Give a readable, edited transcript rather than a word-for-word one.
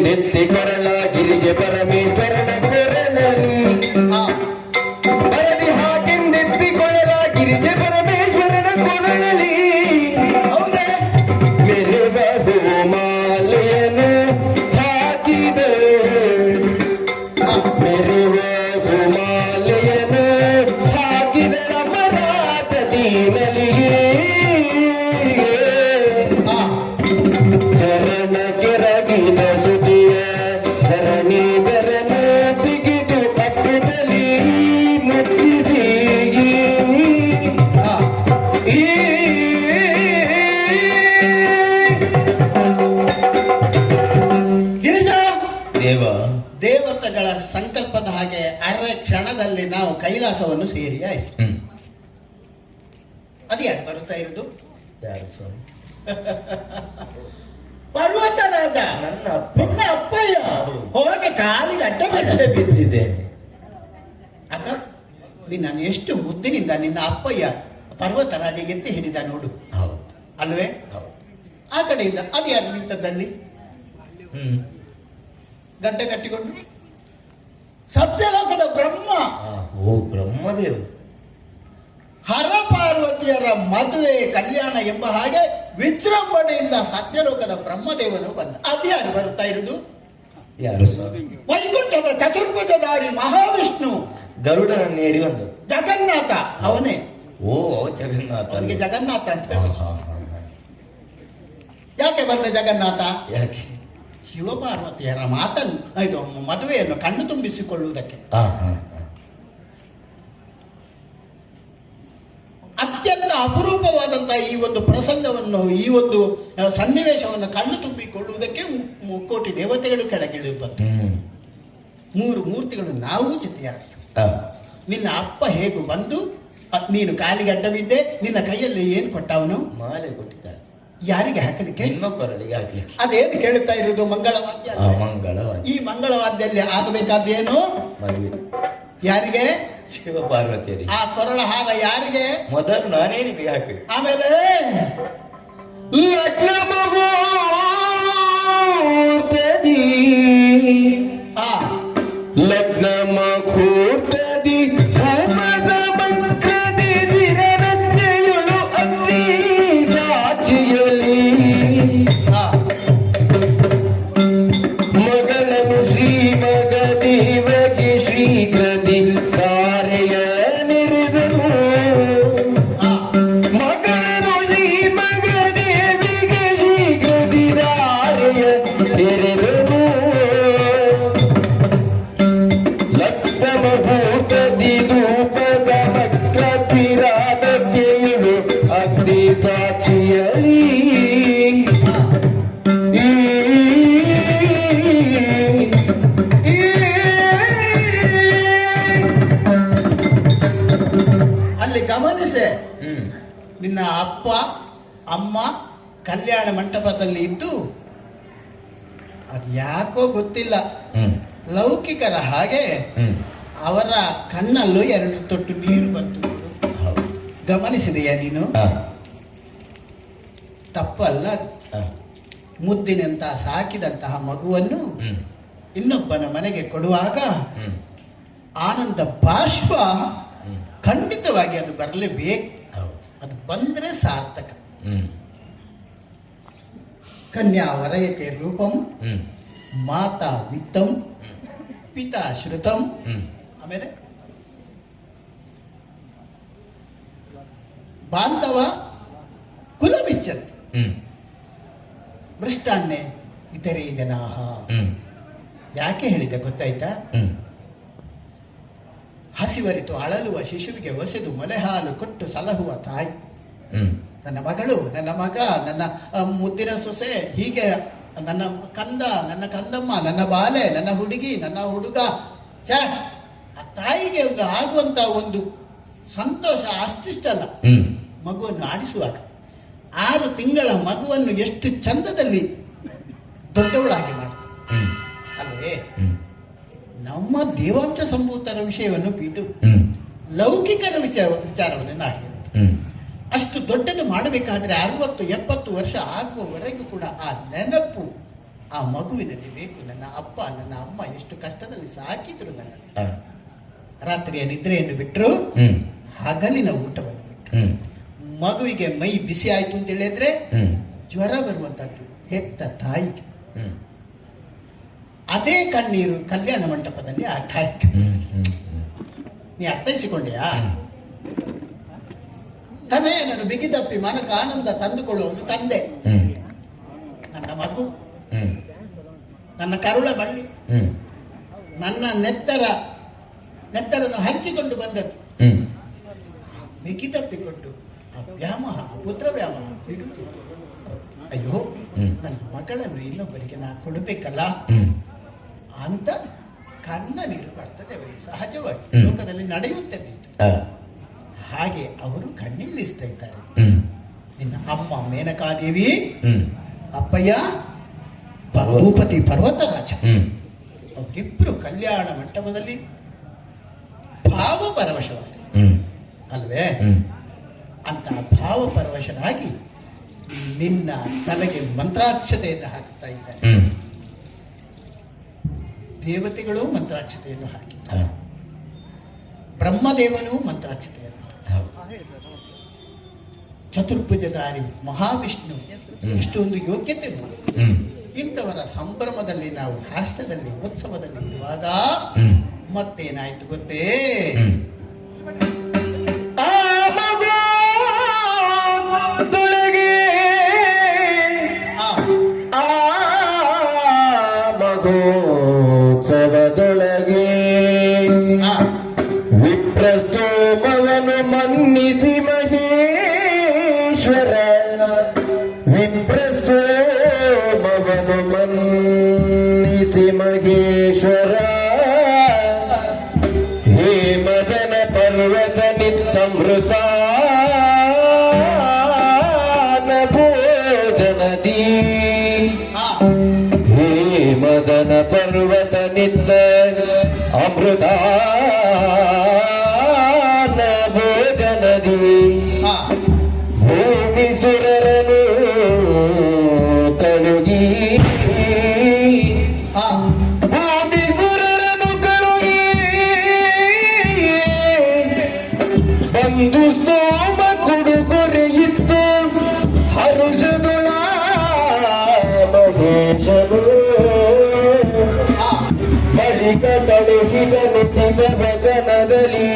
ನೆತ್ತಿ ಕೊರಳ ಗಿರಿಗೆ ಪರಮೇಶ್ವರನ ಕೊರಳಲಿ ಬರದಿ ಹಾಗೆ ನೆತ್ತಿ ಕೊರಳ ಗಿರಿಗೆ ಪರಮೇಶ್ವರನ ಕೊರಳಲಿ ಮೆಲುವ ಹೂಮಾಲೆಯನ್ನು ಹಾಕಿದರು ಮೆಲುವ ಹೂಮಾಲೆಯನ್ನು ಹಾಕಿದರ ಮರಾಠ ದೀನಲಿಗೆ ಚರಣ ಕೆರಗಿನ ಸುದಿಯ ಧರಣಿಧರನು ತೆಗೆದು ಪಕ್ಕದಲ್ಲಿ ಮುಟ್ಟಿಸಿ ಗಿರಿಜಾ ದೇವ ದೇವತೆಗಳ ಸಂಕಲ್ಪದ ಹಾಗೆ ಅರೆ ಕ್ಷಣದಲ್ಲಿ ನಾವು ಕೈಲಾಸವನ್ನು ಸೇರಿ ಆಯ್ತು. ಅದು ಯಾಕೆ ಬರುತ್ತಾ ಇರುವುದು? ಯಾರು ಸ್ವಾಮಿ? ಪರ್ವತರಾಜ ನನ್ನ ನಿನ್ನ ಅಪ್ಪಯ್ಯ ಹೋಗಿ ಕಾಲಿಗೆ ಅಡ್ಡ ಬಿದ್ದಿದ್ದೇನೆ. ಅಕ್ಕ ನಿನ್ನನ್ನು ಎಷ್ಟು ಮುದ್ದಿನಿಂದ ನಿನ್ನ ಅಪ್ಪಯ್ಯ ಪರ್ವತರಾಜ ಎತ್ತಿ ಹಿಡಿದ ನೋಡು. ಹೌದು ಅಲ್ವೇ? ಹೌದು. ಆ ಕಡೆಯಿಂದ ಅದು ಯಾರು ನಿಂತದ್ದಲ್ಲಿ ಗಡ್ಡೆ ಕಟ್ಟಿಕೊಂಡು ಸತ್ಯಲೋಕದ ಬ್ರಹ್ಮ. ಓ ಬ್ರಹ್ಮದೇವ್. ಹರ ಪಾರ್ವತಿಯರ ಮದುವೆ ಕಲ್ಯಾಣ ಎಂಬ ಹಾಗೆ ವಿಜೃಂಭಣೆಯಿಂದ ಸತ್ಯಲೋಕದ ಬ್ರಹ್ಮದೇವನು ಬಂದ. ಅದ್ಯಾರು ಬರುತ್ತಾ ಇರುವುದು? ಯಾರು ಸ್ವಾಮಿ? ವೈಕುಂಠದ ಚತುರ್ಭುಜಧಾರಿ ಮಹಾವಿಷ್ಣು ಗರುಡನನ್ನೇರಿ ಬಂದದ್ದು ಜಗನ್ನಾಥ ಅವನೇ. ಓ ಜಗನ್ನಾಥ. ಅವನಿಗೆ ಜಗನ್ನಾಥ ಅಂತ ಹಾ, ಹೇಳು. ಹಾ, ಹಾ, ಹಾ. ಯಾಕೆ ಬಂದ ಜಗನ್ನಾಥ? ಯಾಕೆ? ಶಿವಪಾರ್ವತಿಯರ ಮಾತನ್ನು ಇದು ಮದುವೆಯನ್ನು ಕಣ್ಣು ತುಂಬಿಸಿಕೊಳ್ಳುವುದಕ್ಕೆ. ಹಾ, ಹಾ, ಹಾ. ಅತ್ಯಂತ ಅಪರೂಪವಾದಂತಹ ಈ ಒಂದು ಪ್ರಸಂಗವನ್ನು, ಈ ಒಂದು ಸನ್ನಿವೇಶವನ್ನು ಕಣ್ಣು ತುಂಬಿಕೊಳ್ಳುವುದಕ್ಕೆ ಮುಕ್ಕೋಟಿ ದೇವತೆಗಳು ಕೆಳಗಿಳಿದು ಬಂತು. 3 ಮೂರ್ತಿಗಳು ನಾವು ಜೊತೆಯಾಗಿ. ನಿನ್ನ ಅಪ್ಪ ಹೇಗೂ ಬಂದು ನೀನು ಕಾಲಿಗೆ ಅಡ್ಡವಿದ್ದೆ. ನಿನ್ನ ಕೈಯಲ್ಲಿ ಏನು ಕೊಟ್ಟ ಅವನು? ಮಾಲೆ ಕೊಟ್ಟಿದ್ದಾರೆ. ಯಾರಿಗೆ ಹಾಕಲಿಕ್ಕೆ? ನಿಮ್ಮ ಕೊರಳಿಗೆ ಹಾಕ್ಲಿಕ್ಕೆ. ಅದೇನು ಕೇಳುತ್ತಾ ಇರುವುದು? ಮಂಗಳವಾದ್ಯ. ಮಂಗಳವಾದ್ಯ. ಈ ಮಂಗಳವಾದ್ಯಲ್ಲಿ ಆಗಬೇಕಾದ್ದೇನು? ಮದುವೆ. ಯಾರಿಗೆ? ಶಿವ ಪಾರ್ವತಿಯರಿ. ಆ ಕೊರಳ ಹಾರ ಯಾರಿಗೆ? ಮೊದಲು ನಾನೇ ನಿಮಗೆ ಹಾಕಿ. ಆಮೇಲೆ ಲಗ್ನ ಮುಹೂರ್ತದಿ ಲಗ್ನ ಮುಹೂರ್ತದಿ ಹೋಮದ ಮಂತ್ರದಿ ದಿನರತ್ನೆಯಳು ಅಗ್ನಿ ಸಾಕ್ಷಿಯಲಿ ಮಗಳನ್ನು ಶ್ರೀ ಮಗ ದೇವಗೆ ಶೀಘ್ರದಿ ಕಾರ್ಯ ನಿರಿದನು ಮಗಳನ್ನು ಶ್ರೀ ಮಗ ದೇವಿಗೆ ಶೀಘ್ರದಿ ಕಾರ್ಯ ನಿರಿದನು ಲಗ್ನ ಮುಹೂರ್ತದಿ ಧೂಪ ಸಮಗ್ರ ಪಿರಾದತ್ತೆಯಳು ಅಗ್ನಿ ಸಾಕ್ಷಿಯಲಿ ಅಲ್ಲಿ ಗಮನಿಸೆ. ನಿನ್ನ ಅಪ್ಪ ಅಮ್ಮ ಕಲ್ಯಾಣ ಮಂಟಪದಲ್ಲಿ ಇದ್ದು ಅದು ಯಾಕೋ ಗೊತ್ತಿಲ್ಲ, ಲೌಕಿಕರ ಹಾಗೆ ಅವರ ಕಣ್ಣಲ್ಲೂ 2 ತೊಟ್ಟು ನೀರು ಬಂತು. ಗಮನಿಸಿದೆಯಾ ನೀನು? ತಪ್ಪಲ್ಲ. ಮುದ್ದಿನಂತಹ ಸಾಕಿದಂತಹ ಮಗುವನ್ನು ಇನ್ನೊಬ್ಬನ ಮನೆಗೆ ಕೊಡುವಾಗ ಆನಂದ ಬಾಷ್ಪ ಖಂಡಿತವಾಗಿ ಅದು ಬರಲೇಬೇಕು. ಅದು ಬಂದ್ರೆ ಸಾರ್ಥಕ. ಕನ್ಯಾ ವರಯತೆ ರೂಪಂ ಮಾತಾ ವಿತ್ತಂ ಪಿತಾ ಶ್ರುತಂ. ಆಮೇಲೆ ಬಾಂಧವ ಕುಲವಿಚ್ಚಂತಿ ಮೃಷ್ಟಾನ್ನೇ ಇತರೆ ಜನಾಹ. ಯಾಕೆ ಹೇಳಿದೆ ಗೊತ್ತಾಯ್ತಾ? ಹಸಿವರಿತು ಅಳಲುವ ಶಿಶುವಿಗೆ ಒಸೆದು ಮೊಲೆ ಹಾಲು ಕೊಟ್ಟು ಸಲಹುವ ತಾಯಿ. ನನ್ನ ಮಗಳು, ನನ್ನ ಮಗ, ನನ್ನ ಮುದ್ದಿನ ಸೊಸೆ, ಹೀಗೆ ನನ್ನ ಕಂದ, ನನ್ನ ಕಂದಮ್ಮ, ನನ್ನ ಬಾಲೆ, ನನ್ನ ಹುಡುಗಿ, ನನ್ನ ಹುಡುಗ. ಆ ತಾಯಿಗೆ ಆಗುವಂತ ಒಂದು ಸಂತೋಷ ಅಷ್ಟಿಷ್ಟಲ್ಲ. ಮಗುವನ್ನು ಆಡಿಸುವಾಗ 6 ತಿಂಗಳ ಮಗುವನ್ನು ಎಷ್ಟು ಚಂದದಲ್ಲಿ ದೊಡ್ಡವಳಾಗಿ ಮಾಡ್ತಾರೆ ಅಲ್ವೇ? ಹ್ಮ್ ನಮ್ಮ ದೇವಾಂಶ ಸಂಭೂತರ ವಿಷಯವನ್ನು ಬಿಟ್ಟು ಹ್ಮ್ ಲೌಕಿಕರ ವಿಚಾರವನ್ನು ನಾ ಹೇಳಿದೆ. ಹ್ಮ್ ಅಷ್ಟು ದೊಡ್ಡದು ಮಾಡಬೇಕಾದ್ರೆ 60-70 ವರ್ಷ ಆಗುವವರೆಗೂ ಕೂಡ ಆ ನೆನಪು ಆ ಮಗುವಿನಲ್ಲಿ ಬೇಕು. ನನ್ನ ಅಪ್ಪ ನನ್ನ ಅಮ್ಮ ಎಷ್ಟು ಕಷ್ಟದಲ್ಲಿ ಸಾಕಿದ್ರು ನನ್ನ. ಆ, ರಾತ್ರಿಯ ನಿದ್ರೆಯನ್ನು ಬಿಟ್ಟರು, ಹ್ಮ್ ಹಗಲಿನ ಊಟವನ್ನು ಬಿಟ್ಟರು. ಹ್ಮ್ ಮಗುವಿಗೆ ಮೈ ಬಿಸಿ ಆಯ್ತು ಅಂತ ಹೇಳಿದ್ರೆ ಹ್ಮ್ ಜ್ವರ ಬರುವಂತದ್ದು ಹೆತ್ತ ತಾಯಿಗೆ. ಹ್ಮ್ ಅದೇ ಕಣ್ಣೀರು ಕಲ್ಯಾಣ ಮಂಟಪದಲ್ಲಿ ಆಗ್ತಾ ಇತ್ತು. ಹ್ಮ್ ಹ್ಮ್ ನೀ ಅರ್ಥೈಸಿಕೊಂಡೆಯಾ? ಹ್ಮ್ ತನೆಯನ್ನು ಬಿಗಿದಪ್ಪಿ ಮನಕ ಆನಂದ ತಂದುಕೊಳ್ಳುವ ತಂದೆ ಹ್ಮ್ ನನ್ನ ಮಗು, ಹ್ಮ್ ನನ್ನ ಕರುಳ ಬಳ್ಳಿ, ಹ್ಮ್ ನನ್ನ ನೆತ್ತರನ್ನು ಹಂಚಿಕೊಂಡು ಬಂದದ್ದು. ಹ್ಮ್ ಬಿಗಿದಪ್ಪಿಕೊಂಡು ಆ ವ್ಯಾಮೋಹ, ಪುತ್ರ ವ್ಯಾಮೋಹ ಬಿಡುತ್ತಿತ್ತು. ಅಯ್ಯೋ, ಹ್ಮ್. ನನ್ನ ಮಗಳನ್ನು ಇನ್ನೊಬ್ಬರಿಗೆ ನಾ ಕೊಡಬೇಕಲ್ಲ ಹ್ಮ್ ಅಂತ ಕಣ್ಣ ನೀರು ಬರ್ತದೆ ಅವರಿಗೆ ಸಹಜವಾಗಿ. ಹ್ಮ್. ಲೋಕದಲ್ಲಿ ನಡೆಯುತ್ತದೆ ಇದು. ಆ, ಹಾಗೆ ಅವರು ಕಣ್ಣಿಳಿಸ್ತಾ ಇದ್ದಾರೆ. ಹ್ಮ್ ನಿನ್ನ ಅಮ್ಮ ಮೇನಕಾದೇವಿ, ಹ್ಮ್ ಅಪ್ಪಯ್ಯ ಭೂಪತಿ ಪರ್ವತರಾಜ, ಹ್ಮ್ ಅವರಿಬ್ಬರು ಕಲ್ಯಾಣ ಮಂಟಪದಲ್ಲಿ ಭಾವ ಪರವಶವಾದರು ಹ್ಮ್ ಅಲ್ವೇ? ಹ್ಮ್ ಅಂತ ಭಾವ ಪರವಶರಾಗಿ ನಿನ್ನ ತಲೆಗೆ ಮಂತ್ರಾಕ್ಷತೆಯನ್ನು ಹಾಕುತ್ತಾ ಇದ್ದಾರೆ. ಹ್ಮ್ ದೇವತೆಗಳು ಮಂತ್ರಾಕ್ಷತೆಯನ್ನು ಹಾಕಿದ್ದಾರೆ, ಆ, ಬ್ರಹ್ಮದೇವನು ಮಂತ್ರಾಕ್ಷತೆಯನ್ನು ಹಾಕಿದ್ದಾರೆ. ಹೌದು. ಚತುರ್ಭುಜಧಾರಿ ಮಹಾವಿಷ್ಣು ಇಷ್ಟೊಂದು ಯೋಗ್ಯತೆ ನೋಡಿ. ಹ್ಮ್ ಇಂಥವರ ಸಂಭ್ರಮದಲ್ಲಿ ನಾವು ರಾಷ್ಟ್ರದಲ್ಲಿ ಉತ್ಸವದಲ್ಲಿ ಇರುವಾಗ ಹ್ಮ್ ಮತ್ತೇನಾಯ್ತು ಗೊತ್ತೇ? ಹ್ಮ್ ಆ ಮಗು ತೊಳಗೆ ಆ ಆ ಮಗೋತ್ಸವದೊಳಗೆ ಆ ವಿಪ್ರಸ್ತೋಮವನು ಮನ್ನಿಸಿ ಮಹೇಶ್ವರ, ವಿಪ್ರಸ್ತೋಮವನು ಮನ್ನಿಸಿ ಮಹೇಶ್ವರ, ಹೇ ಮದನ ಪರ್ವತ ನಿತ್ತಮೃತ ಭೋಜನದಿ, ಆ ಹೇ ಮದನ ಪರ್ವತ ನಿತ್ತ ಅಮೃತ ಭೋಜನದಿ, ಆ ಭೂಮಿ ಸುರರನು ಕಳುಗಿ, ಆ ಭೂಮಿ ಸುರರನು ಕಳುಗಿ, ಬಂದು ಸ್ತೋಮ ಕುಡುಗೊರೆಯಿತ್ತು ಹರುಷದೊಳ ಮಹೇಶನು, ಬಳಿಕ ಕಳುಹಿದ ನಿತ್ಯ ವಚನದಲ್ಲಿ